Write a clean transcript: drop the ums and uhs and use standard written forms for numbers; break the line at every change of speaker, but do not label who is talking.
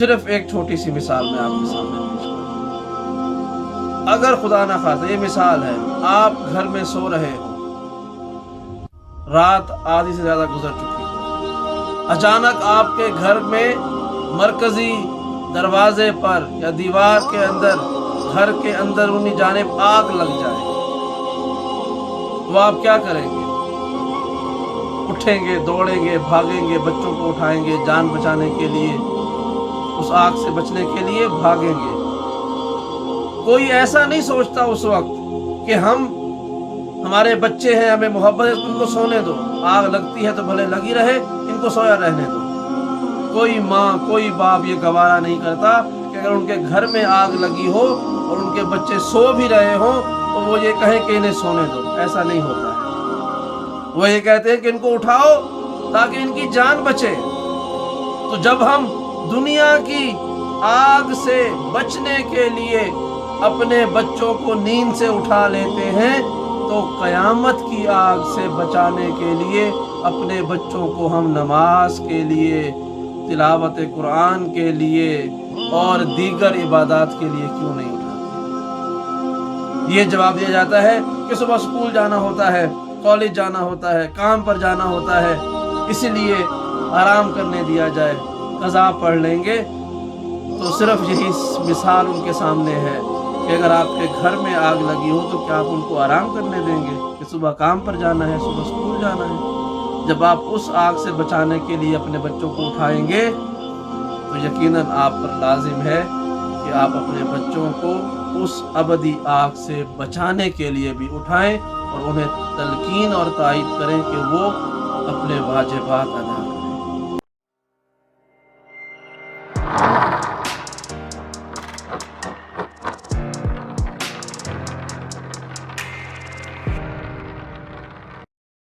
صرف ایک چھوٹی سی مثال میں آپ کے سامنے پیش کروں۔ اگر خدا نہ خواستہ، یہ مثال ہے، آپ گھر میں سو رہے ہو، رات آدھی سے زیادہ گزر چکی ہو، اچانک آپ کے گھر میں مرکزی دروازے پر یا دیوار کے اندر، گھر کے اندرونی جانب آگ لگ جائے تو آپ کیا کریں گے؟ اٹھیں گے، دوڑیں گے، بھاگیں گے، بچوں کو اٹھائیں گے، جان بچانے کے لیے، اس آگ سے بچنے کے لیے بھاگیں گے۔ کوئی ایسا نہیں سوچتا اس وقت کہ ہمارے بچے ہیں، ہمیں محبت ہے، ان کو سونے دو، آگ لگتی ہے تو بھلے لگی رہے، ان کو سویا رہنے دو۔ کوئی ماں، کوئی باپ یہ گوارا نہیں کرتا کہ اگر ان کے گھر میں آگ لگی ہو اور ان کے بچے سو بھی رہے ہوں تو وہ یہ کہیں کہ انہیں سونے دو۔ ایسا نہیں ہوتا ہے۔ وہ یہ کہتے ہیں کہ ان کو اٹھاؤ تاکہ ان کی جان بچے۔ تو جب ہم دنیا کی آگ سے بچنے کے لیے اپنے بچوں کو نیند سے اٹھا لیتے ہیں تو قیامت کی آگ سے بچانے کے لیے اپنے بچوں کو ہم نماز کے لیے، تلاوت قرآن کے لیے اور دیگر عبادات کے لیے کیوں نہیں اٹھاتے؟ یہ جواب دیا جاتا ہے کہ صبح اسکول جانا ہوتا ہے، کالج جانا ہوتا ہے، کام پر جانا ہوتا ہے، اسی لیے آرام کرنے دیا جائے، قضا پڑھ لیں گے۔ تو صرف یہی مثال ان کے سامنے ہے کہ اگر آپ کے گھر میں آگ لگی ہو تو کیا آپ ان کو آرام کرنے دیں گے کہ صبح کام پر جانا ہے، صبح اسکول جانا ہے؟ جب آپ اس آگ سے بچانے کے لیے اپنے بچوں کو اٹھائیں گے تو یقیناً آپ پر لازم ہے کہ آپ اپنے بچوں کو اس ابدی آگ سے بچانے کے لیے بھی اٹھائیں اور انہیں تلقین اور تائید کریں کہ وہ اپنے واجبات ادا